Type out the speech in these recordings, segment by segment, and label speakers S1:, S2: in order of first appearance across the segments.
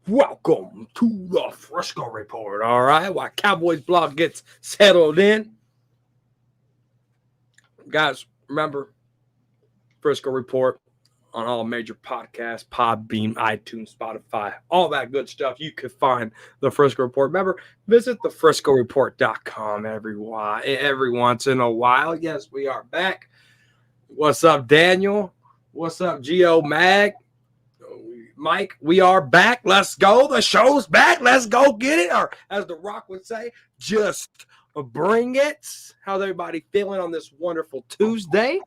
S1: Welcome to the Frisco Report, all right? While Cowboys blog gets settled in. Guys, remember, Frisco Report on all major podcasts, Podbean, iTunes, Spotify, all that good stuff. You can find the Frisco Report. Remember, visit thefriscoreport.com every once in a while. Yes, we are back. What's up, Daniel? What's up, Geo Mag? Mike, we are back. Let's go. The show's back. Let's go get it. Or as The Rock would say, just bring it. How's everybody feeling on this wonderful Tuesday?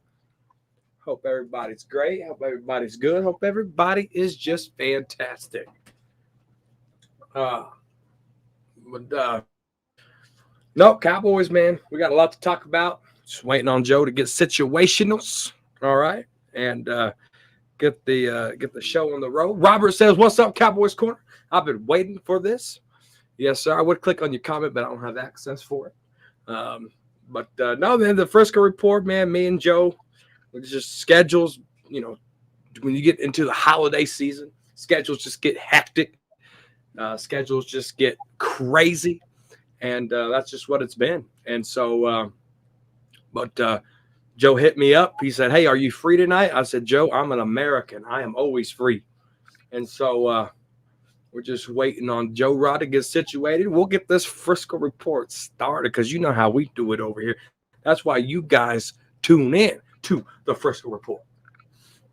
S1: Hope everybody's great. Hope everybody's good. Hope everybody is just fantastic. No, Cowboys, man. We got a lot to talk about. Just waiting on Joe to get situationals. All right. And get the show on the road. Robert says, "What's up, Cowboys Corner? I've been waiting for this." Yes, sir. I would click on your comment, but I don't have access for it. No, man, the Frisco Report, man, me and Joe, it's just schedules, when you get into the holiday season, schedules just get hectic. Schedules just get crazy. And that's just what it's been. And so, Joe hit me up. He said, "Hey, are you free tonight?" I said, "Joe, I'm an American. I am always free." And so we're just waiting on Joe Rod to get situated. We'll get this Frisco Report started because you know how we do it over here. That's why you guys tune in to the Frisco Report.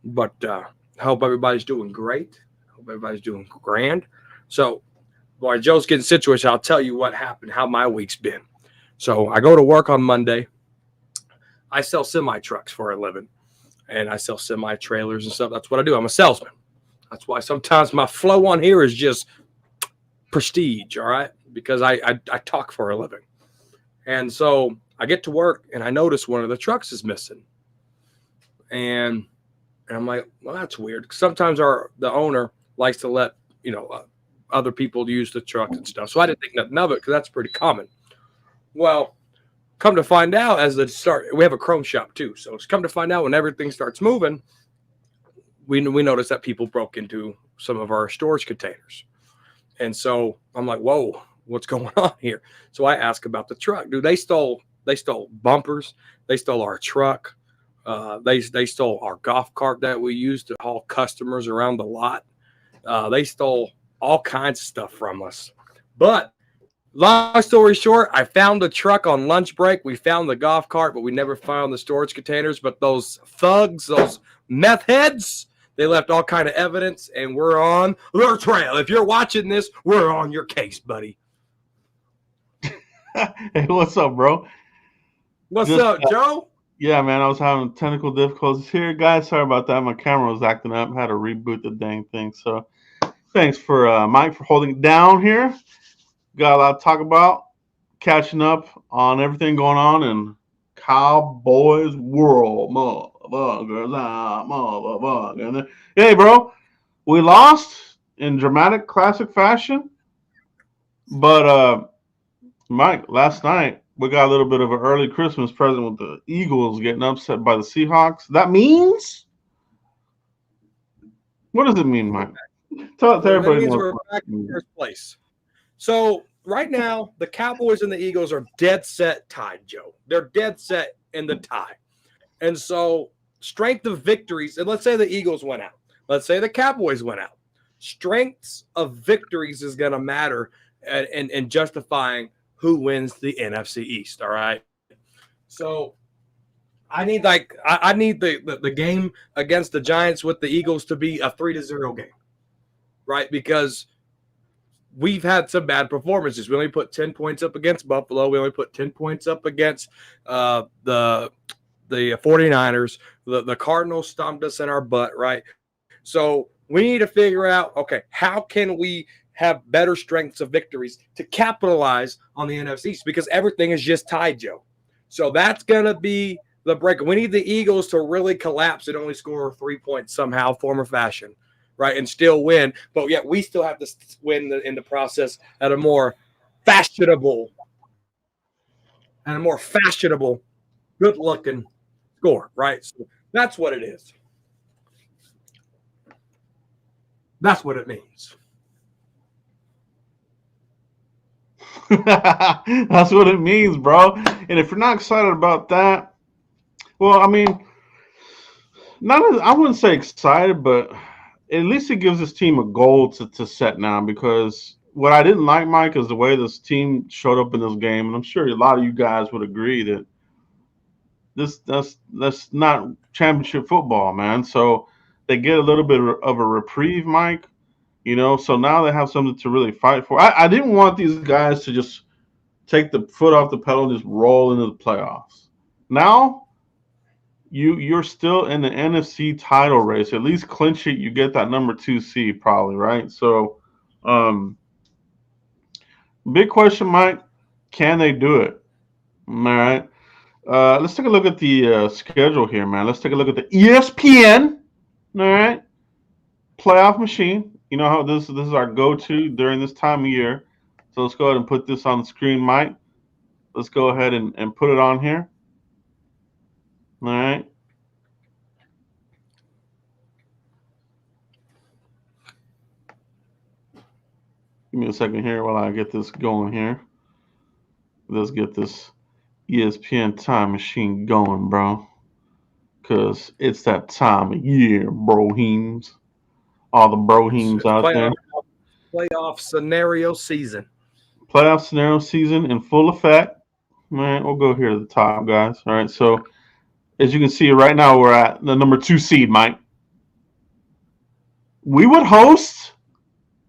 S1: But I hope everybody's doing great. I hope everybody's doing grand. So while Joe's getting situated, I'll tell you what happened, how my week's been. So I go to work on Monday. I sell semi-trucks for a living, and I sell semi-trailers and stuff. That's what I do. I'm a salesman. That's why sometimes my flow on here is just prestige, all right, because I talk for a living. And so I get to work, and I notice one of the trucks is missing. And I'm like, well, that's weird. Sometimes the owner likes to let, other people use the truck and stuff. So I didn't think nothing of it because that's pretty common. Well, come to find out we have a chrome shop too. So it's come to find out when everything starts moving, we notice that people broke into some of our storage containers. And so I'm like, whoa, what's going on here? So I ask about the truck. Dude, they stole bumpers. They stole our truck. They stole our golf cart that we used to haul customers around the lot. They stole all kinds of stuff from us. But long story short, I found the truck on lunch break. We found the golf cart, but we never found the storage containers. But those thugs, those meth heads, they left all kind of evidence, and we're on their trail. If you're watching this, we're on your case, buddy.
S2: Hey, what's up, bro?
S1: What's up, Joe?
S2: Yeah, man, I was having technical difficulties here. Guys, sorry about that. My camera was acting up. I had to reboot the dang thing. So thanks for Mike for holding it down here. Got a lot to talk about. Catching up on everything going on in Cowboys world. Motherfuckers. Hey, bro, we lost in dramatic classic fashion. But, Mike, last night, we got a little bit of an early Christmas present with the Eagles getting upset by the Seahawks. That means? What does it mean, Mike? Tell everybody
S1: means
S2: more.
S1: we're back in first place. So right now, the Cowboys and the Eagles are dead set tied, Joe. They're dead set in the tie. And so, strength of victories, and let's say the Eagles went out. Let's say the Cowboys went out. Strengths of victories is going to matter in justifying who wins the NFC East. All right. So, I need the game against the Giants with the Eagles to be a 3-0 game, right? Because we've had some bad performances. We only put 10 points up against Buffalo. We only put 10 points up against the 49ers. The Cardinals stomped us in our butt, right? So we need to figure out, okay, how can we have better strengths of victories to capitalize on the NFC East? Because everything is just tied, Joe. So that's going to be the break. We need the Eagles to really collapse and only score 3 points somehow, form or fashion, right, and still win. But yet we still have to win in the process at a more fashionable, good-looking score, right? So that's what it is. That's what it means.
S2: That's what it means, bro. And if you're not excited about that, well, I mean, I wouldn't say excited, but at least it gives this team a goal to set now. Because what I didn't like, Mike, is the way this team showed up in this game, and I'm sure a lot of you guys would agree that that's not championship football, man. So they get a little bit of a reprieve, Mike. So now they have something to really fight for. I didn't want these guys to just take the foot off the pedal and just roll into the playoffs. Now you're still in the NFC title race. At least clinch it. You get that number 2 seed probably, right? So, big question, Mike. Can they do it? All right. Let's take a look at the schedule here, man. Let's take a look at the ESPN. All right. Playoff machine. You know how this is our go-to during this time of year. So let's go ahead and put this on the screen, Mike. Let's go ahead and put it on here. All right. Give me a second here while I get this going here. Let's get this ESPN time machine going, bro. Because it's that time of year, brohemes. All the brohemes out there.
S1: Playoff scenario season.
S2: Playoff scenario season in full effect. All right, we'll go here to the top, guys. All right, so as you can see right now, we're at the number 2 seed, Mike. We would host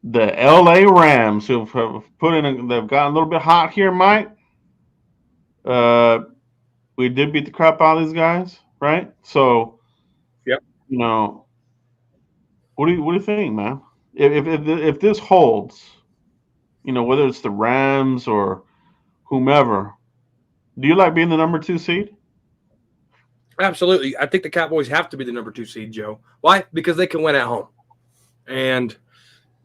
S2: the LA Rams, who have they've gotten a little bit hot here, Mike. We did beat the crap out of these guys, right? So,
S1: yep.
S2: What do you think, man? If this holds, whether it's the Rams or whomever, do you like being the number 2 seed?
S1: Absolutely. I think the Cowboys have to be the number 2 seed, Joe. Why? Because they can win at home. And,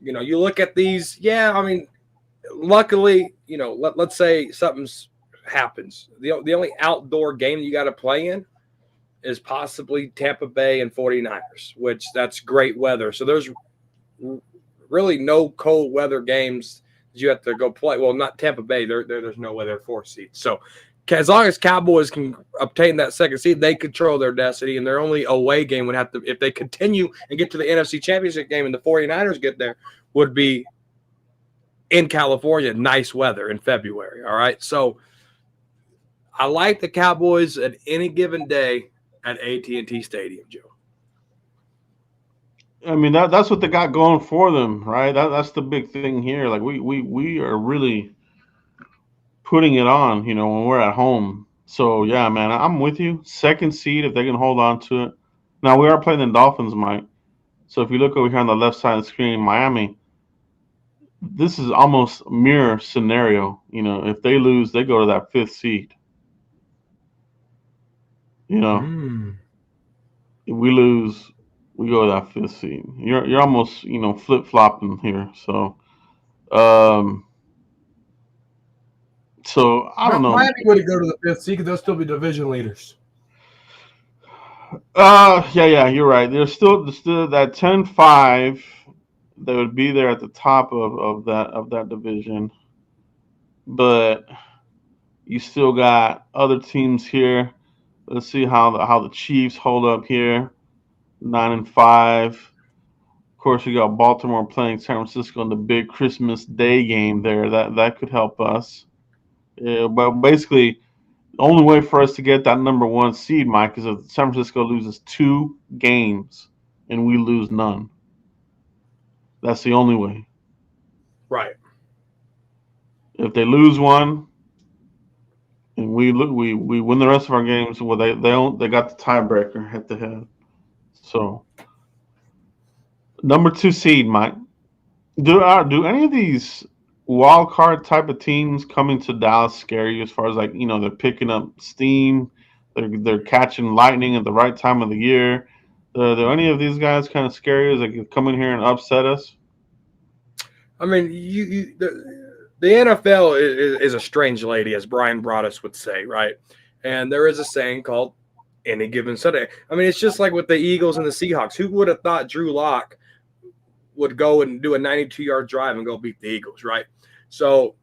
S1: you look at these, luckily, let's say something happens. The only outdoor game you got to play in is possibly Tampa Bay and 49ers, which that's great weather. So there's really no cold weather games that you have to go play. Well, not Tampa Bay. There's no weather 4th seed. So as long as Cowboys can obtain that 2nd seed, they control their destiny, and their only away game would have to, if they continue and get to the NFC Championship game and the 49ers get there, would be in California, nice weather in February. All right. So I like the Cowboys at any given day at AT&T Stadium, Joe.
S2: I mean, that's what they got going for them, right? That's the big thing here. Like we are really putting it on, when we're at home. So yeah, man, I'm with you. 2nd seed if they can hold on to it. Now we are playing the Dolphins, Mike. So if you look over here on the left side of the screen, Miami, this is almost a mirror scenario. If they lose, they go to that 5th seed. If we lose, we go to that 5th seed. You're almost flip flopping here. So, I don't know.
S1: Miami would go to the 5th seed because they'll still be division leaders.
S2: Yeah, you're right. There's still that 10-5 that would be there at the top of that division. but you still got other teams here. Let's see how the Chiefs hold up here. 9-5. Of course, you got Baltimore playing San Francisco in the big Christmas Day game there. That could help us. Yeah, but basically, the only way for us to get that number one seed, Mike, is if San Francisco loses 2 games and we lose none. That's the only way.
S1: Right.
S2: If they lose one and we win the rest of our games, well, they got the tiebreaker head to head. So number 2 seed, Mike. Do any of these wild card type of teams coming to Dallas scare you as far as like they're picking up steam, they're catching lightning at the right time of the year? Do any of these guys kind of scare you as they can come in here and upset us?
S1: I mean, the NFL is a strange lady, as Brian Broaddus would say, right? And there is a saying called any given Sunday. I mean, it's just like with the Eagles and the Seahawks. Who would have thought Drew Lock would go and do a 92-yard drive and go beat the Eagles, right? So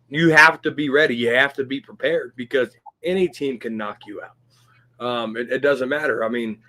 S1: you have to be ready. You have to be prepared because any team can knock you out. It doesn't matter. I mean,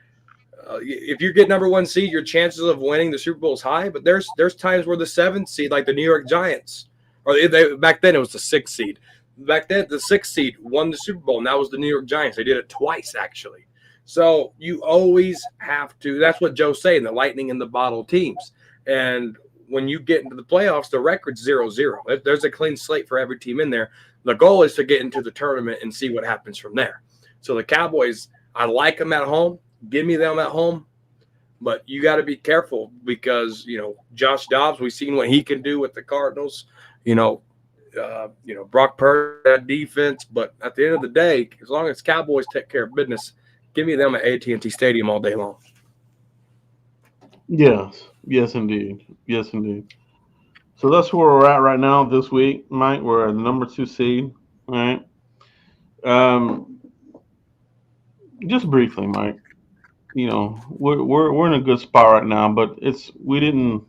S1: if you get number one seed, your chances of winning the Super Bowl is high. But there's times where the 7th seed, like the New York Giants, or back then it was the 6th seed. Back then the 6th seed won the Super Bowl, and that was the New York Giants. They did it twice actually. So you always have to. That's what Joe's saying. The lightning in the bottle teams, and when you get into the playoffs, the record's 0-0. There's a clean slate for every team in there. The goal is to get into the tournament and see what happens from there. So the Cowboys, I like them at home. Give me them at home. But you got to be careful because, Josh Dobbs, we've seen what he can do with the Cardinals. Brock Purdy, that defense. But at the end of the day, as long as Cowboys take care of business, give me them at AT&T Stadium all day long.
S2: Yes, indeed. So that's where we're at right now this week, Mike. We're at the number 2 seed. All right. Just briefly, Mike. We're in a good spot right now, but we didn't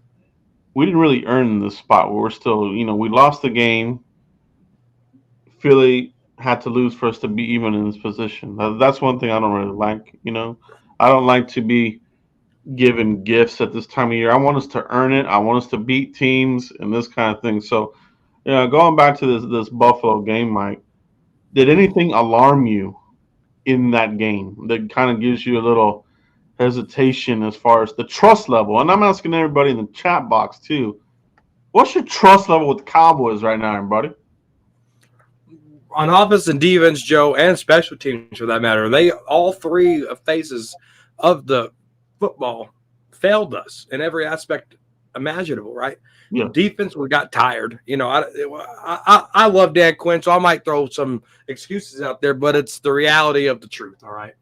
S2: really earn this spot. We're still, we lost the game. Philly had to lose for us to be even in this position. That's one thing I don't really like. I don't like to be given gifts at this time of year. I want us to earn it. I want us to beat teams and this kind of thing. So, going back to this Buffalo game, Mike, did anything alarm you in that game that kind of gives you a little hesitation as far as the trust level? And I'm asking everybody in the chat box too. What's your trust level with the Cowboys right now, everybody?
S1: On offense and defense, Joe, and special teams for that matter, they all three phases of the football failed us in every aspect imaginable, right?
S2: Yeah.
S1: Defense, we got tired. I love Dan Quinn, so I might throw some excuses out there, but it's the reality of the truth, all right?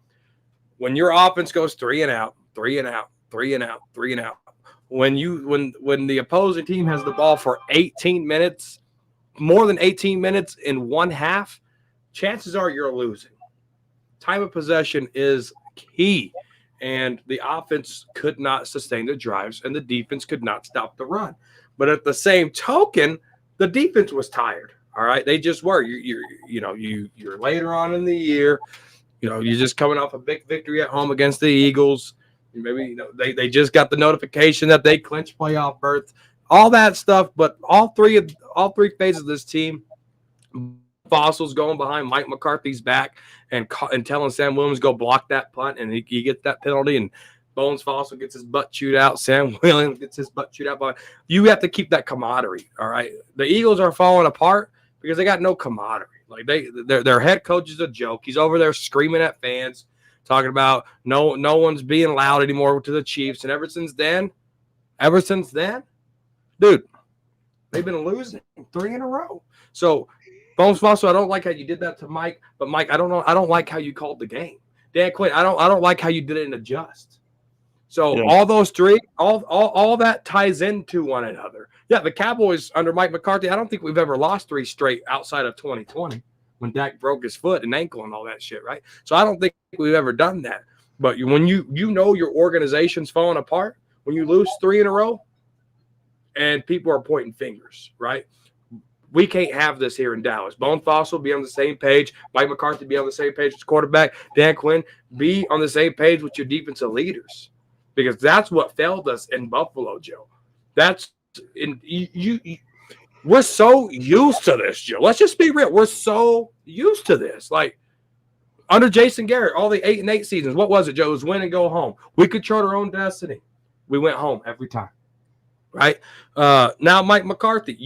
S1: When your offense goes 3 and out, 3 and out, 3 and out, 3 and out, when the opposing team has the ball for 18 minutes, more than 18 minutes in one half, chances are you're losing. Time of possession is key. And the offense could not sustain the drives, and the defense could not stop the run. But at the same token, the defense was tired. All right, they just were. You're later on in the year. You're just coming off a big victory at home against the Eagles. Maybe they just got the notification that they clinched playoff berth. All that stuff, but all three phases of this team. Fossils going behind Mike McCarthy's back and telling Sam Williams go block that punt, and he gets that penalty, and Bones Fossil gets his butt chewed out. Sam Williams gets his butt chewed out. But you have to keep that camaraderie, all right? The Eagles are falling apart because they got no camaraderie. Like their head coach is a joke. He's over there screaming at fans, talking about no one's being loud anymore to the Chiefs. And ever since then, dude, they've been losing 3 in a row. So Bones Fossil, I don't like how you did that to Mike, but Mike, I don't like how you called the game. Dan Quinn, I don't like how you did it in adjust. So all those three, all that ties into one another. Yeah, the Cowboys under Mike McCarthy, I don't think we've ever lost 3 straight outside of 2020 when Dak broke his foot and ankle and all that shit, right? So I don't think we've ever done that. But when your organization's falling apart, when you lose 3 in a row, and people are pointing fingers, right? We can't have this here in Dallas. Bone Fossil be on the same page. Mike McCarthy be on the same page as quarterback. Dan Quinn be on the same page with your defensive leaders, because that's what failed us in Buffalo, Joe. That's in you. We're so used to this, Joe. Let's just be real. We're so used to this. Like under Jason Garrett, all the 8-8 seasons. What was it, Joe? It was win and go home. We controlled our own destiny. We went home every time. Right? Now, Mike McCarthy,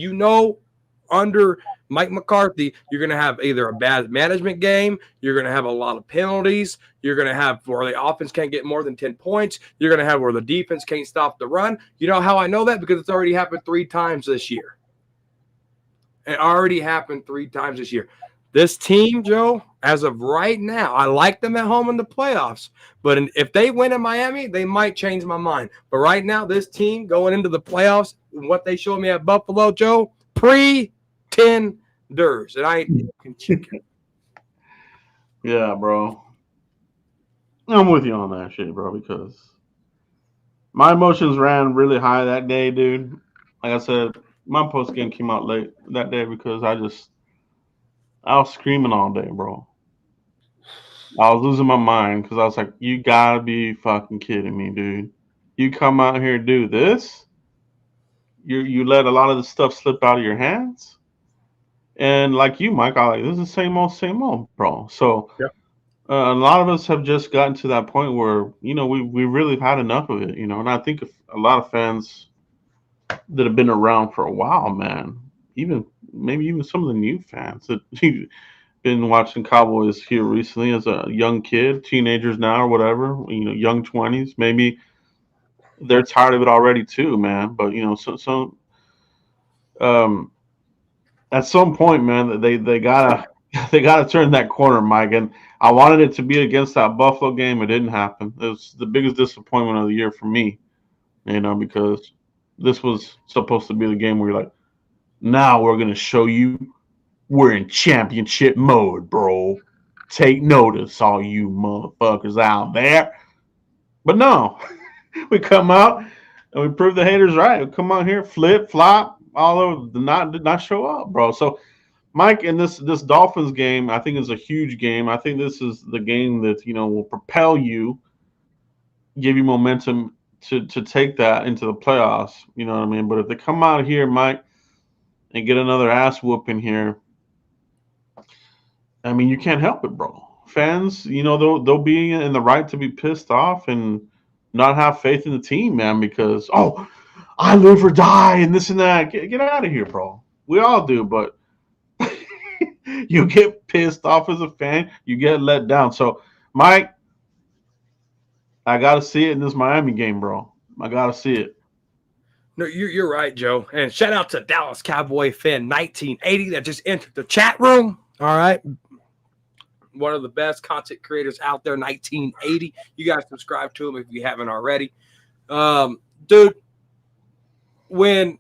S1: under Mike McCarthy, you're going to have either a bad management game, you're going to have a lot of penalties, you're going to have where the offense can't get more than 10 points, you're going to have where the defense can't stop the run. You know how I know that? Because it's already happened 3 times this year. It already happened 3 times this year. This team, Joe, as of right now, I like them at home in the playoffs. But if they win in Miami, they might change my mind. But right now, this team going into the playoffs, what they showed me at Buffalo, Joe, pretenders. And I ain't chicken.
S2: Yeah, bro. I'm with you on that shit, bro, because my emotions ran really high that day, dude. Like I said, my post game came out late that day because I was screaming all day, bro. I was losing my mind because I was like, you gotta be fucking kidding me, dude. You come out here and do this? You let a lot of the stuff slip out of your hands? And like you, Mike, I like, this is the same old, bro. So
S1: Yep.
S2: a lot of us have just gotten to that point where, we really had enough of it, and I think a lot of fans that have been around for a while, man, maybe even some of the new fans that been watching Cowboys here recently as a young kid, teenagers now or whatever, young 20s, maybe they're tired of it already too, man. But um, at some point, man, they gotta they gotta turn that corner, Mike. And I wanted it to be against that Buffalo game. It didn't happen. It was the biggest disappointment of the year for me, because this was supposed to be the game where you're like, now we're gonna show you we're in championship mode, bro. Take notice, all you motherfuckers out there. But no, we come out and we prove the haters right. We come out here, flip, flop, all over, did not show up, bro. So, Mike, in this Dolphins game, I think is a huge game. I think this is the game that will propel you, give you momentum to take that into the playoffs. You know what I mean? But if they come out here, Mike, and get another ass whooping here, I mean, you can't help it, bro. Fans, they'll be in the right to be pissed off and not have faith in the team, man, because, I live or die and this and that. Get out of here, bro. We all do, but you get pissed off as a fan, you get let down. So, Mike, I got to see it in this Miami game, bro. I got to see it.
S1: No, you're right, Joe. And shout out to Dallas Cowboy fan 1980 that just entered the chat room. All right. One of the best content creators out there, 1980. You guys subscribe to him if you haven't already. Dude, when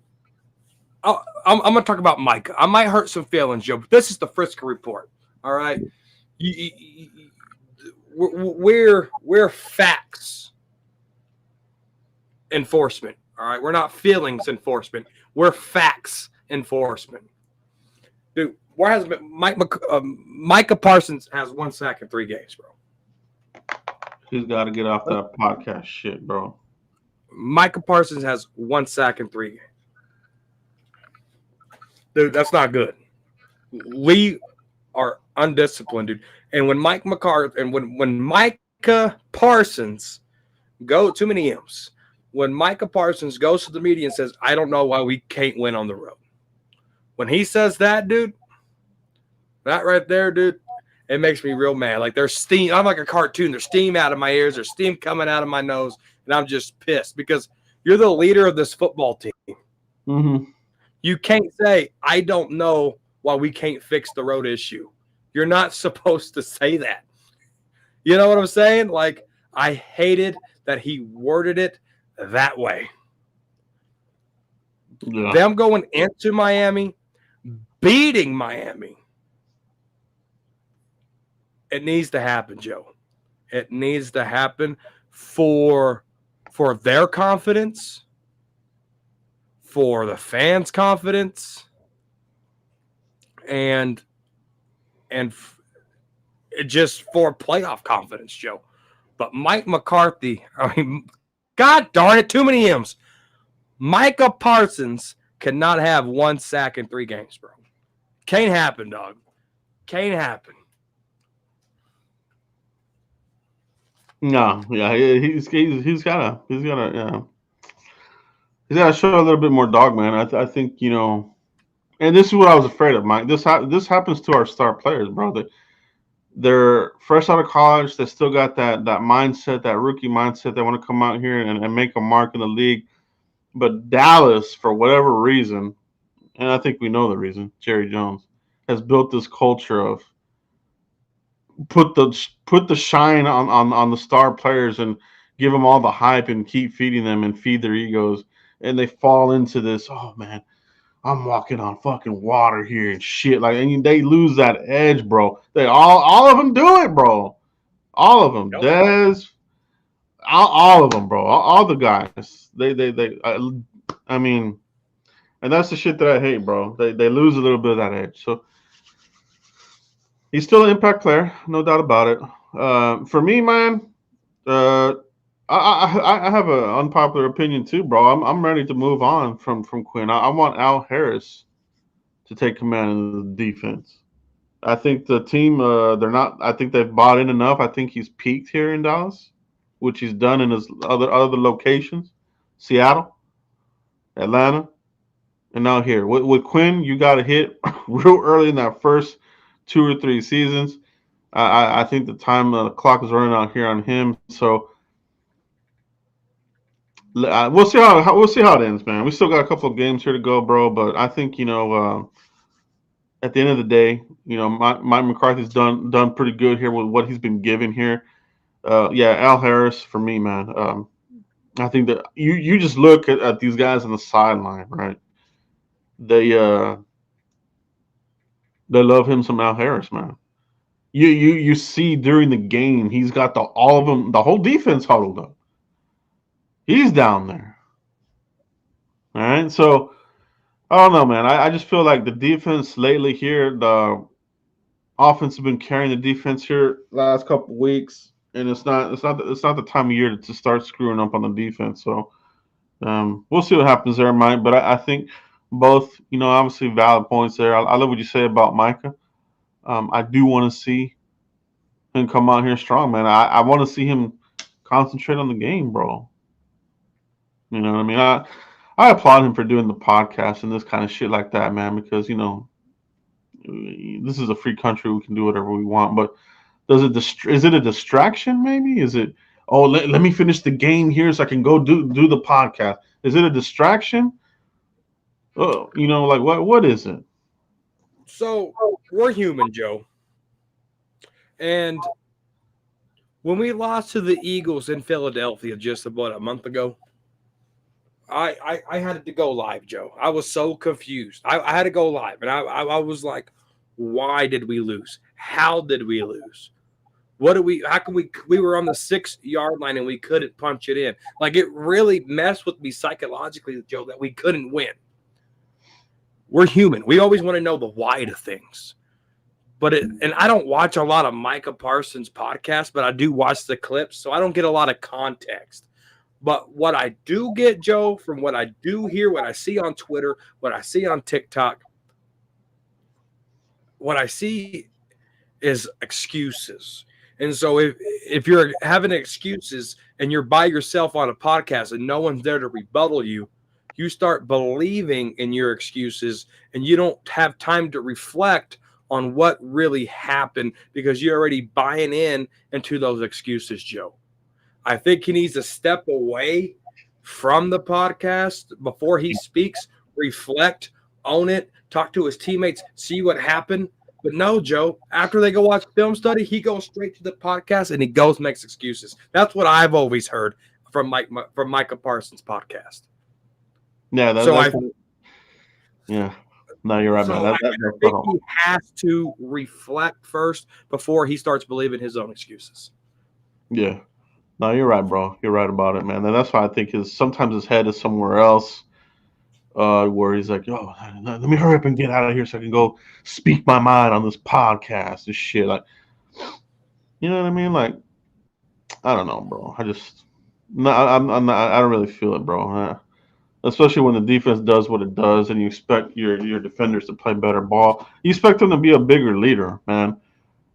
S1: I'm going to talk about Micah. I might hurt some feelings, Joe, but this is the Frisco Report. All right. We're facts enforcement. All right. We're not feelings enforcement. We're facts enforcement. Dude, where has been Micah Parsons has 1 sack in 3 games, bro.
S2: He's got to get off that podcast shit, bro.
S1: Micah Parsons has 1 sack in 3 games. Dude, that's not good. We are undisciplined, dude. And when Mike McCarthy and when Micah Parsons go too many M's, when Micah Parsons goes to the media and says, I don't know why we can't win on the road. When he says that, dude, that right there, dude, it makes me real mad. Like there's steam. I'm like a cartoon. There's steam out of my ears. There's steam coming out of my nose. And I'm just pissed because you're the leader of this football team.
S2: Mm-hmm.
S1: You can't say, I don't know why we can't fix the road issue. You're not supposed to say that. You know what I'm saying? Like, I hated that he worded it that way.
S2: Yeah.
S1: Them going into Miami, beating Miami. It needs to happen, Joe. It needs to happen for their confidence, for the fans' confidence, and just for playoff confidence, Joe. But Mike McCarthy, I mean, God darn it, too many M's. Micah Parsons cannot have 1 sack in 3 games, bro. Can't happen, dog. Can't happen.
S2: No, yeah, he's gotta yeah. He's gotta show a little bit more dog, man. I think and this is what I was afraid of, Mike. This happens to our star players, bro. They're fresh out of college. They still got that mindset, that rookie mindset. They want to come out here and make a mark in the league. But Dallas, for whatever reason, and I think we know the reason, Jerry Jones has built this culture of put the shine on the star players and give them all the hype and keep feeding them and feed their egos, and they fall into this. Oh man, I'm walking on fucking water here and shit. Like, and they lose that edge, bro. They all of them do it, bro. All of them,
S1: Yep.
S2: Dez, all of them, bro. All the guys. I mean, and that's the shit that I hate, bro. They lose a little bit of that edge. So he's still an impact player, no doubt about it. For me, man, I have an unpopular opinion too, bro. I'm ready to move on from Quinn. I want Al Harris to take command of the defense. I think the team they're not. I think they've bought in enough. I think he's peaked here in Dallas, which he's done in his other locations, Seattle, Atlanta, and now here with Quinn. You got to hit real early in that first 2 or 3 seasons. I think the clock is running out here on him. So we'll see how it ends, man. We still got a couple of games here to go, bro. But I think at the end of the day, Mike McCarthy's done pretty good here with what he's been given here. Yeah, Al Harris for me, man. I think that you just look at these guys on the sideline, right? They love him some Al Harris, man. You see during the game, he's got all of them, the whole defense huddled up. He's down there. All right, so I don't know, man. I just feel like the defense lately here, the offense has been carrying the defense here last couple of weeks, and it's not the time of year to start screwing up on the defense. So we'll see what happens there, Mike. But I think both, obviously valid points there. I love what you say about Micah. I do want to see him come out here strong, man. I want to see him concentrate on the game, bro. You know what I mean? I applaud him for doing the podcast and this kind of shit like that, man, because, this is a free country. We can do whatever we want. But is it a distraction maybe? Is it, let me finish the game here so I can go do the podcast? Is it a distraction? Oh, like what is it?
S1: So we're human, Joe. And when we lost to the Eagles in Philadelphia just about a month ago, I had to go live, Joe. I was so confused. I had to go live, and I was like, why did we lose? How did we lose? How can we were on the 6-yard line and we couldn't punch it in? Like, it really messed with me psychologically, Joe, that we couldn't win. We're human. We always want to know the why to things. And I don't watch a lot of Micah Parsons podcasts, but I do watch the clips, so I don't get a lot of context. But what I do get, Joe, from what I do hear, what I see on Twitter, what I see on TikTok, what I see is excuses. And so if you're having excuses and you're by yourself on a podcast and no one's there to rebuttal you, you start believing in your excuses and you don't have time to reflect on what really happened because you're already buying into those excuses, Joe. I think he needs to step away from the podcast before he speaks, reflect, own it, talk to his teammates, see what happened. But no, Joe, after they go watch film study, he goes straight to the podcast and he makes excuses. That's what I've always heard from Micah Parsons' podcast.
S2: Yeah, yeah. No, you're right, man.
S1: I think he has to reflect first before he starts believing his own excuses.
S2: Yeah. No, you're right, bro. You're right about it, man. And that's why I think sometimes his head is somewhere else. where he's like, "Yo, let me hurry up and get out of here so I can go speak my mind on this podcast and shit." Like, you know what I mean? Like, I don't know, bro. I just no, I'm not. I don't really feel it, bro. Especially when the defense does what it does, and you expect your defenders to play better ball. You expect them to be a bigger leader, man.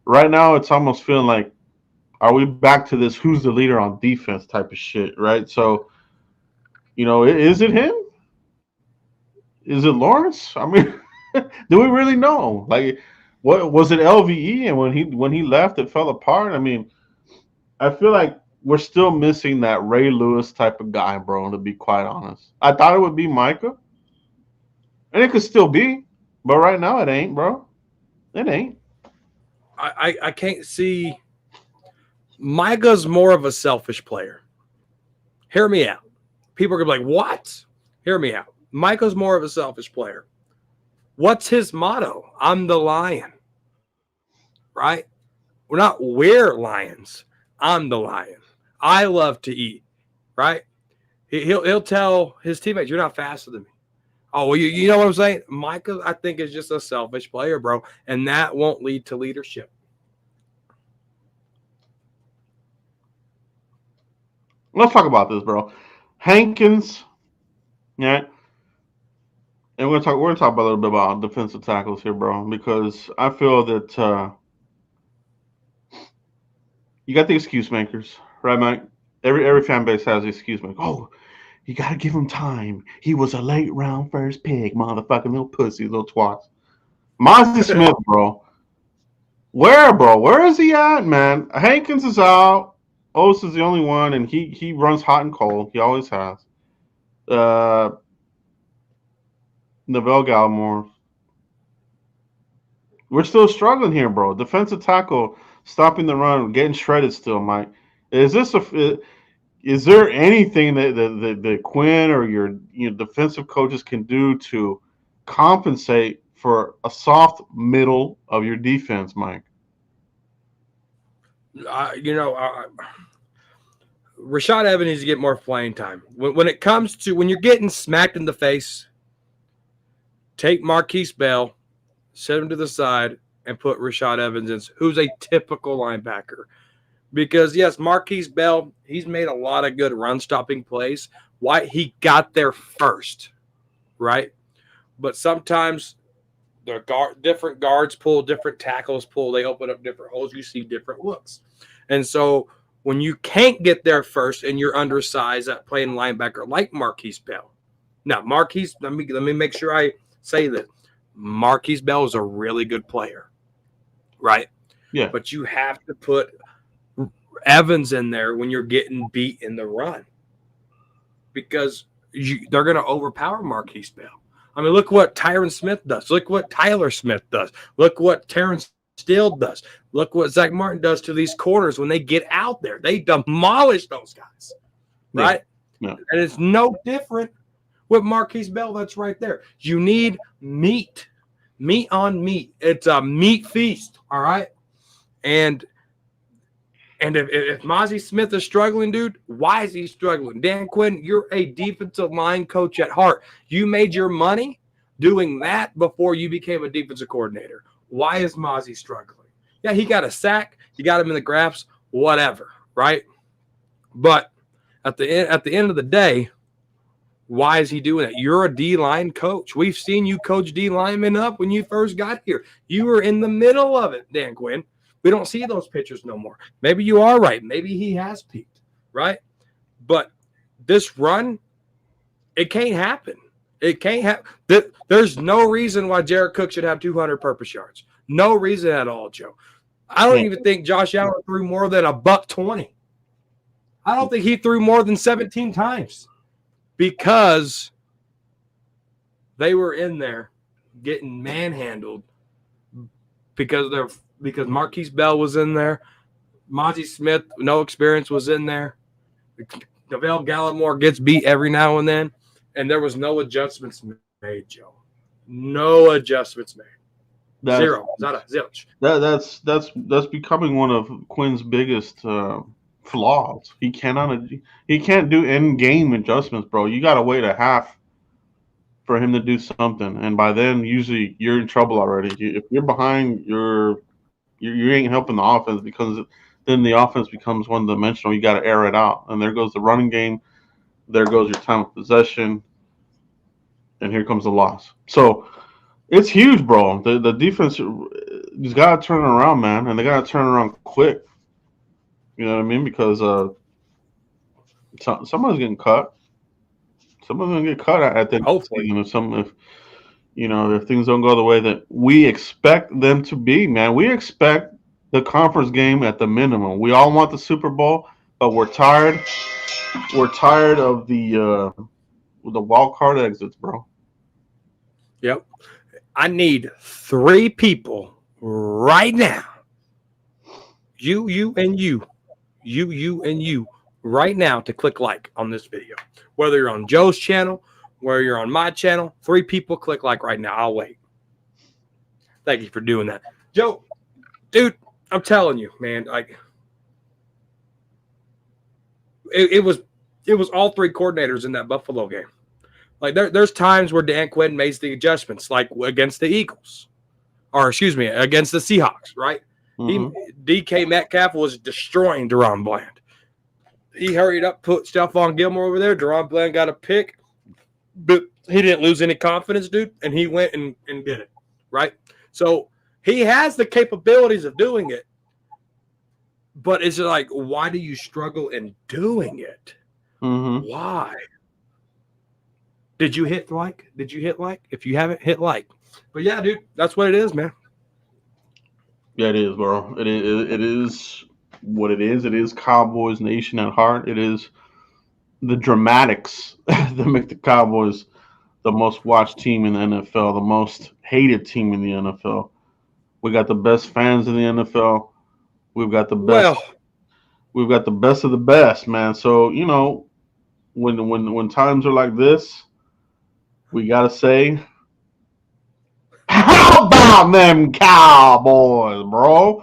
S2: Right now, it's almost feeling like, are we back to this who's the leader on defense type of shit, right? So, is it him? Is it Lawrence? I mean, do we really know? Like, what was it LVE? And when he left, it fell apart. I mean, I feel like we're still missing that Ray Lewis type of guy, bro. To be quite honest, I thought it would be Micah, and it could still be, but right now it ain't, bro. It ain't.
S1: I can't see. Micah's more of a selfish player. Hear me out. People are going to be like, what? Hear me out. Micah's more of a selfish player. What's his motto? I'm the lion. Right? We're lions. I'm the lion. I love to eat. Right? He'll tell his teammates, you're not faster than me. Oh, well, you know what I'm saying? Micah, I think, is just a selfish player, bro. And that won't lead to leadership.
S2: Let's talk about this, bro. Hankins, yeah. And we're gonna talk about a little bit about defensive tackles here, bro, because I feel that you got the excuse makers, right, Mike? Every fan base has the excuse maker. Oh, you gotta give him time. He was a late round first pick, motherfucking little pussy, little twats. Mozzie Smith, bro. Where, bro? Where is he at, man? Hankins is out. Oates is the only one, and he runs hot and cold. He always has. Neville Gallimore. We're still struggling here, bro. Defensive tackle, stopping the run, getting shredded still, Mike. Is there anything that Quinn or your defensive coaches can do to compensate for a soft middle of your defense, Mike?
S1: Rashad Evans needs to get more playing time. When it comes to when you're getting smacked in the face, take Marquise Bell, set him to the side, and put Rashad Evans in, who's a typical linebacker. Because, yes, Marquise Bell, he's made a lot of good run-stopping plays. Why? He got there first, right? But sometimes different guards pull, different tackles pull. They open up different holes. You see different looks. And so when you can't get there first and you're undersized at playing linebacker like Marquise Bell. Now, Marquise, let me make sure I say that. Marquise Bell is a really good player, right?
S2: Yeah.
S1: But you have to put Evans in there when you're getting beat in the run because they're going to overpower Marquise Bell. I mean, look what Tyron Smith does. Look what Tyler Smith does. Look what Terrence Steele does. Look what Zach Martin does to these corners when they get out there. They demolish those guys, right?
S2: Yeah.
S1: And it's no different with Marquise Bell. That's right there. You need meat on meat. It's a meat feast, all right? And if Mozzie Smith is struggling, dude, why is he struggling? Dan Quinn, you're a defensive line coach at heart. You made your money doing that before you became a defensive coordinator. Why is Mozzie struggling? Yeah, he got a sack. You got him in the graphs, whatever, right? But at the end of the day, why is he doing that? You're a D-line coach. We've seen you coach D-linemen up when you first got here. You were in the middle of it, Dan Quinn. We don't see those pictures no more. Maybe you are right. Maybe he has peaked, right? But this run, it can't happen. It can't happen. There's no reason why Jared Cook should have 200 purpose yards. No reason at all, Joe. I don't even think Josh Allen threw more than $120. I don't think he threw more than 17 times because they were in there getting manhandled because Marquise Bell was in there. Mozzie Smith, no experience, was in there. Neville Gallimore gets beat every now and then, and there was no adjustments made, Joe. No adjustments made. Zero. Zilch.
S2: That's becoming one of Quinn's biggest flaws. He can't do in-game adjustments, bro. You got to wait a half for him to do something, and by then usually you're in trouble already. If you're behind, you ain't helping the offense because then the offense becomes one dimensional. You got to air it out, and there goes the running game. There goes your time of possession, and here comes the loss. So it's huge, bro. The defense just got to turn it around, man, and they got to turn it around quick. You know what I mean? Because somebody's getting cut. Someone's gonna get cut at the end of the
S1: Hopefully.
S2: season if things don't go the way that we expect them to be, man. We expect the conference game at the minimum. We all want the Super Bowl, but we're tired. We're tired of the wild card exits, bro.
S1: Yep. I need 3 people right now. You, and you. You, and you. Right now to click like on this video. Whether you're on Joe's channel, whether you're on my channel, 3 people click like right now. I'll wait. Thank you for doing that. Joe, dude, I'm telling you, man, like it was all 3 coordinators in that Buffalo game. Like there's times where Dan Quinn makes the adjustments, like against the Eagles. Or excuse me, against the Seahawks, right?
S2: Mm-hmm.
S1: DK Metcalf was destroying Deron Bland. He hurried up, put Stephon Gilmore over there. Deron Bland got a pick, but he didn't lose any confidence, dude, and he went and did it, right? So he has the capabilities of doing it, but it's like, why do you struggle in doing it?
S2: Mm-hmm.
S1: Why? Did you hit like? Did you hit like? If you haven't, hit like. But yeah, dude, that's what it is, man.
S2: Yeah, it is, bro. It is what it is. It is Cowboys Nation at heart. It is the dramatics that make the Cowboys the most watched team in the NFL, the most hated team in the NFL. We got the best fans in the NFL. We've got the best.
S1: Well,
S2: We've got the best of the best, man. So when times are like this, we gotta say, how about them Cowboys, bro?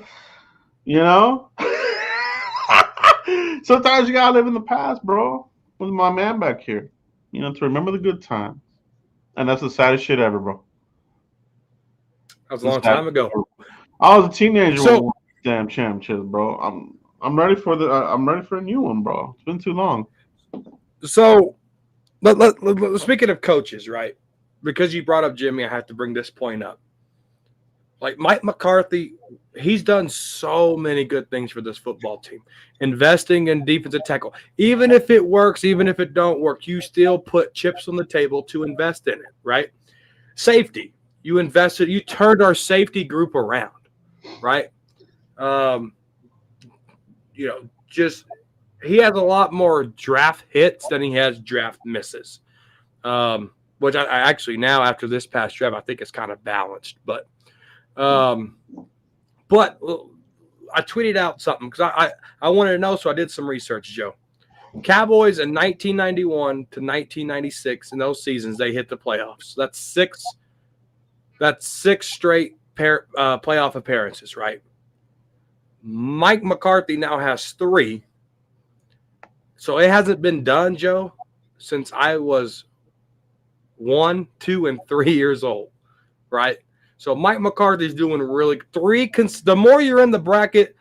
S2: You know. Sometimes you gotta live in the past, bro. With my man back here, to remember the good times, and that's the saddest shit ever, bro.
S1: that was a long time ago.
S2: I was a teenager when we
S1: So,
S2: won these damn championships, bro. I'm ready for I'm ready for a new one, bro. It's been too long.
S1: speaking of coaches, right? Because you brought up Jimmy, I have to bring this point up. Like Mike McCarthy, he's done so many good things for this football team. Investing in defensive tackle. Even if it works, even if it don't work, you still put chips on the table to invest in it, right? Safety. You invested, you turned our safety group around, right? Just he has a lot more draft hits than he has draft misses. Which I actually now after this past draft, I think it's kind of balanced. But I tweeted out something because I wanted to know, so I did some research, Joe. Cowboys in 1991 to 1996, in those seasons, they hit the playoffs. That's six straight playoff appearances, right? Mike McCarthy now has 3. So it hasn't been done, Joe, since I was 1, 2, and 3 years old, right? So Mike McCarthy's doing really 3. The more you're in the bracket,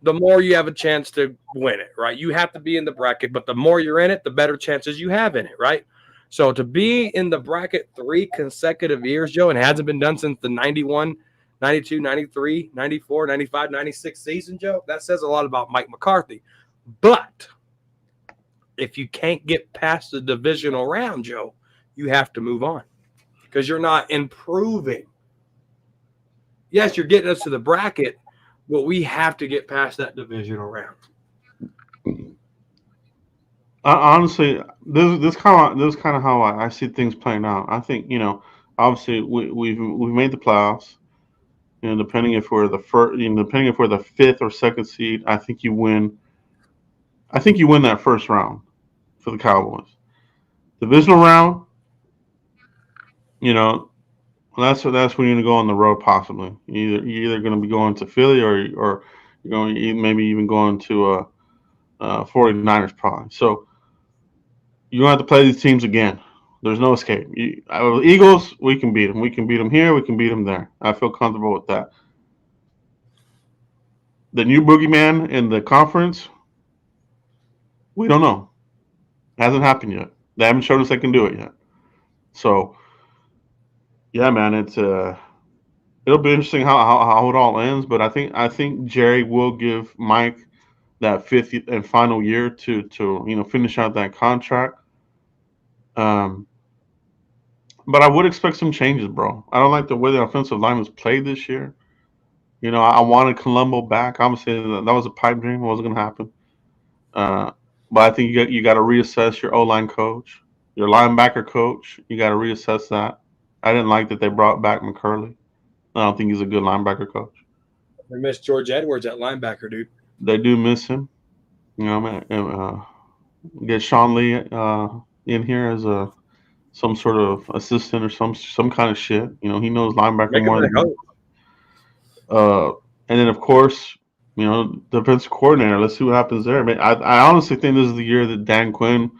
S1: the more you have a chance to win it, right? You have to be in the bracket, but the more you're in it, the better chances you have in it, right? So to be in the bracket 3 consecutive years, Joe, and it hasn't been done since the 91, 92, 93, 94, 95, 96 season, Joe, that says a lot about Mike McCarthy. But if you can't get past the divisional round, Joe, you have to move on because you're not improving. Yes, you're getting us to the bracket, but we have to get past that divisional round.
S2: Honestly, this kind of how I see things playing out. I think obviously we've made the playoffs. Depending if we're the first, depending if we're the 5th or 2nd seed, I think you win. I think you win that first round for the Cowboys. Divisional round, that's when you're going to go on the road possibly. You're either going to be going to Philly or you're going maybe even going to 49ers probably. So you're going to have to play these teams again. There's no escape. Eagles, we can beat them. We can beat them here. We can beat them there. I feel comfortable with that. The new boogeyman in the conference, we don't know. Hasn't happened yet. They haven't shown us they can do it yet. So, yeah, man, it'll be interesting how it all ends. But I think Jerry will give Mike that fifth and final year to finish out that contract. Um, but I would expect some changes, bro. I don't like the way the offensive line was played this year. I wanted Colombo back. Obviously, that was a pipe dream. It wasn't going to happen. Uh, but I think you got to reassess your O-line coach, your linebacker coach. You got to reassess that. I didn't like that they brought back McCurley. I don't think he's a good linebacker coach.
S1: They missed George Edwards at linebacker, dude.
S2: They do miss him. Man, get Sean Lee in here as some sort of assistant or some kind of shit. He knows linebacker more than me. And then of course, defensive coordinator. Let's see what happens there. I honestly think this is the year that Dan Quinn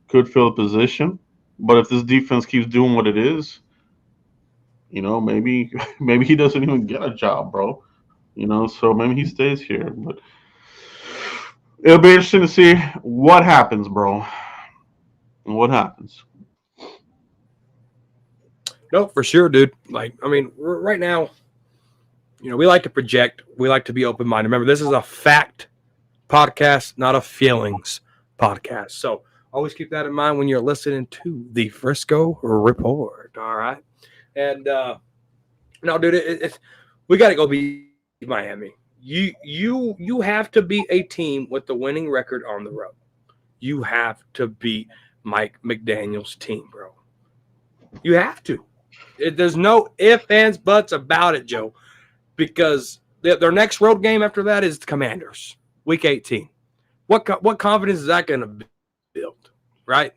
S2: could fill a position. But if this defense keeps doing what it is, maybe he doesn't even get a job, bro. So maybe he stays here. But it'll be interesting to see what happens, bro. What happens?
S1: No, for sure, dude. Right now, we like to project. We like to be open-minded. Remember, this is a fact podcast, not a feelings podcast. So always keep that in mind when you're listening to the Frisco Report. All right. And no, dude, we got to go beat Miami. You have to beat a team with the winning record on the road. You have to beat Mike McDaniel's team, bro. You have to. There's no ifs, ands, buts about it, Joe, because their next road game after that is the Commanders, Week 18. What confidence is that going to build, right?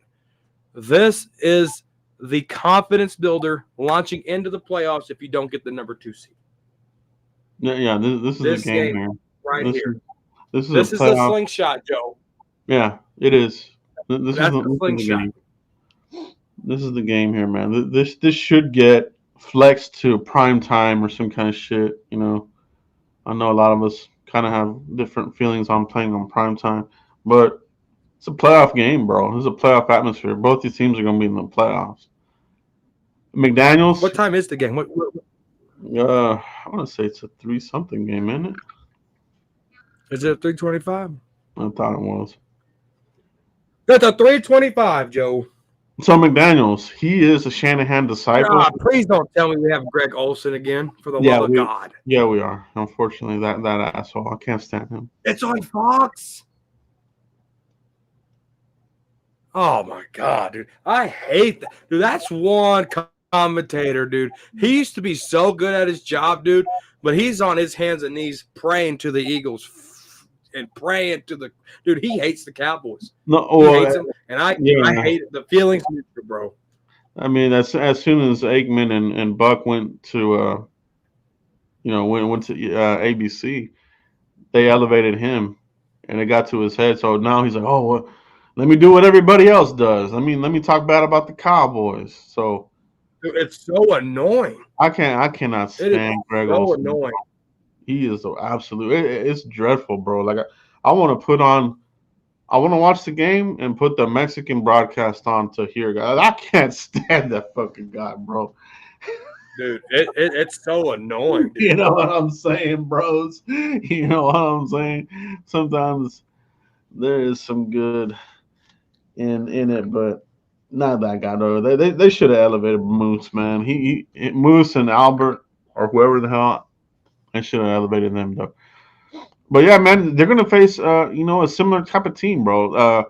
S1: This is the confidence builder launching into the playoffs if you don't get the number 2 seed.
S2: Yeah. This is the game here.
S1: Right here.
S2: This
S1: is a slingshot, Joe.
S2: Yeah, it is. This
S1: That's
S2: is
S1: a slingshot.
S2: This is the game here, man. This should get flexed to prime time or some kind of shit. I know a lot of us kind of have different feelings on playing on prime time, but it's a playoff game, bro. This is a playoff atmosphere. Both these teams are going to be in the playoffs. McDaniels.
S1: What time is the game?
S2: I want to say it's a 3-something game, isn't it?
S1: Is it 3:25?
S2: I thought it was.
S1: That's a 3:25, Joe.
S2: So McDaniels, he is a Shanahan disciple.
S1: Please don't tell me we have Greg Olsen again, for the love of God.
S2: Yeah, we are. Unfortunately, that asshole. I can't stand him.
S1: It's on Fox. Oh, my God, dude. I hate that. Dude, that's one commentator, dude. He used to be so good at his job, dude, but he's on his hands and knees praying to the Eagles and praying to the – dude, he hates the Cowboys.
S2: No,
S1: he hates them, and I hate it. The feelings, bro.
S2: I mean, as soon as Aikman and Buck went to went to ABC, they elevated him, and it got to his head. So now he's like, oh, well, let me do what everybody else does. Let me talk bad about the Cowboys. So
S1: dude, it's so annoying.
S2: I cannot stand Greg Olsen.
S1: So annoying.
S2: He is so absolute. It's dreadful, bro. Like I want to watch the game and put the Mexican broadcast on to hear guys. I can't stand that fucking guy, bro.
S1: Dude, it's so annoying. Dude.
S2: You know what I'm saying, bros? You know what I'm saying? Sometimes there is some good in it, but not that guy though. They should have elevated Moose, man. He Moose and Albert or whoever the hell. I should have elevated them though. But yeah, man, they're gonna face a similar type of team, bro.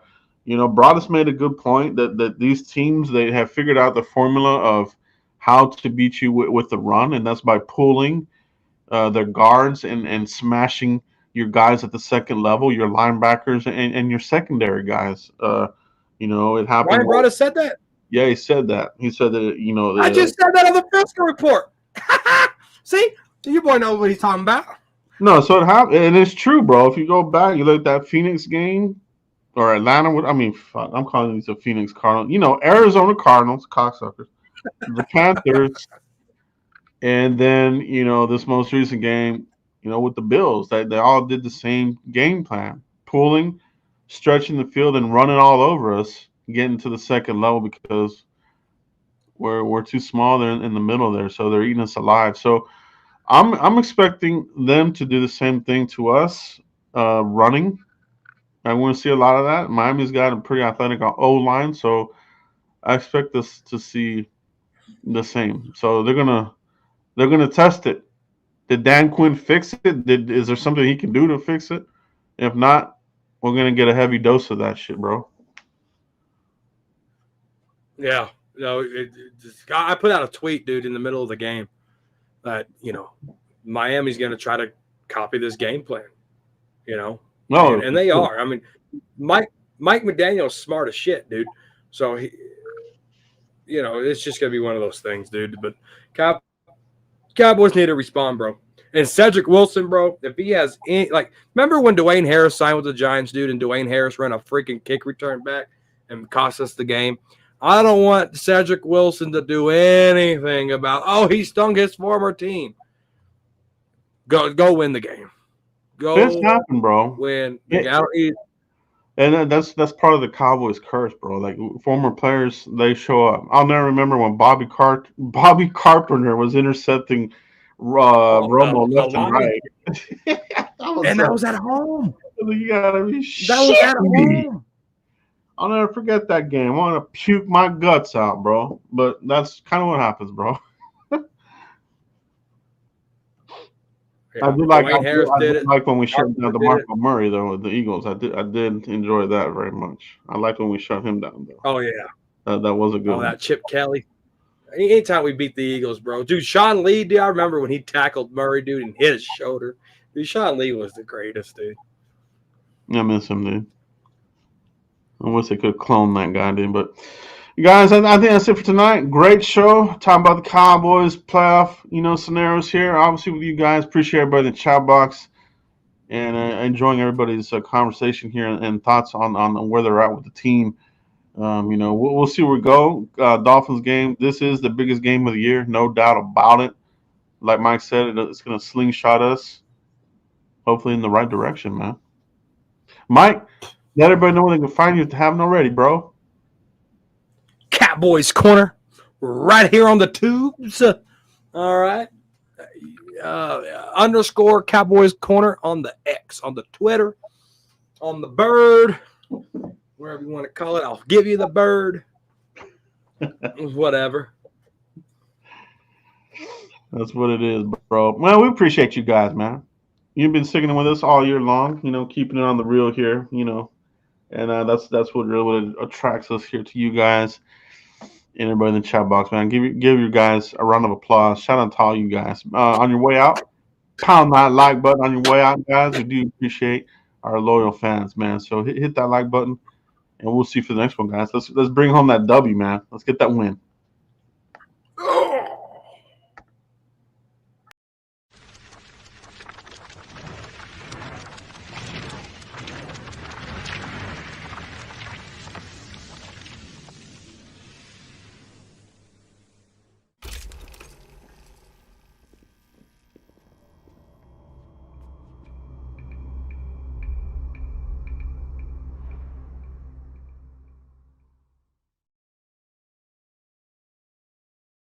S2: Broadus made a good point that these teams, they have figured out the formula of how to beat you with the run, and that's by pulling their guards and smashing your guys at the second level, your linebackers and your secondary guys. It happened.
S1: Ryan Broadus said that.
S2: Yeah, he said that. He said that.
S1: I just said that on the Frisco Report. See, your boy knows what he's talking about.
S2: No, so it happened, and it's true, bro. If you go back, you look at that Phoenix game, or Atlanta. I mean, fuck, I'm calling these the Phoenix Cardinals. Arizona Cardinals, cocksuckers, the Panthers, and then this most recent game, with the Bills. They all did the same game plan, pulling, stretching the field, and running all over us, getting to the second level because we're too small. They're in the middle there, so they're eating us alive. So I'm expecting them to do the same thing to us, running. I want to see a lot of that. Miami's got a pretty athletic O line, so I expect us to see the same. So they're gonna test it. Did Dan Quinn fix it? Is there something he can do to fix it? If not, we're gonna get a heavy dose of that shit, bro.
S1: Yeah. I put out a tweet, dude, in the middle of the game that Miami's going to try to copy this game plan.
S2: No,
S1: and they are. I mean, Mike McDaniel's smart as shit, dude. So he, it's just going to be one of those things, dude. But Cowboys need to respond, bro. And Cedric Wilson, bro, if he has any, remember when Dwayne Harris signed with the Giants, dude, and Dwayne Harris ran a freaking kick return back and cost us the game? I don't want Cedric Wilson to do anything about, he stung his former team. Go win the game. Go
S2: this happened, bro.
S1: Win.
S2: And that's part of the Cowboys curse, bro. Like former players, they show up. I'll never remember when Bobby Carpenter was intercepting Romo left and right.
S1: that was at home.
S2: You gotta be
S1: that was at home.
S2: I'll never forget that game. I want to puke my guts out, bro. But that's kind of what happens, bro. I do like when we shut down DeMarco Murray though with the Eagles. I did enjoy that very much. I like when we shut him down though.
S1: Oh yeah,
S2: that was a good.
S1: Oh, that Chip Kelly. Anytime we beat the Eagles, bro, dude. Sean Lee, dude. I remember when he tackled Murray, dude, and hit his shoulder. Dude, Sean Lee was the greatest, dude.
S2: I miss him, dude. I wish they could clone that guy, dude. But you guys, I think that's it for tonight. Great show. Talking about the Cowboys playoff, scenarios here. Obviously with you guys. Appreciate everybody in the chat box and enjoying everybody's conversation here and thoughts on where they're at with the team. We'll see where we go. Dolphins game. This is the biggest game of the year, no doubt about it. Like Mike said, it's going to slingshot us, hopefully in the right direction, man. Mike, let everybody know where they can find you if they haven't already, bro.
S1: Cowboys Corner, right here on the tubes. All right. _ Cowboys Corner on the X, on the Twitter, on the Bird, wherever you want to call it. I'll give you the Bird. Whatever.
S2: That's what it is, bro. Well, we appreciate you guys, man. You've been sticking with us all year long, keeping it on the real here, and that's what really attracts us here to you guys and everybody in the chat box, man. Give you guys a round of applause. Shout out to all you guys. On your way out, pound that like button on your way out, guys. We do appreciate our loyal fans, man. So hit that like button, and we'll see you for the next one, guys. Let's bring home that W, man. Let's get that win.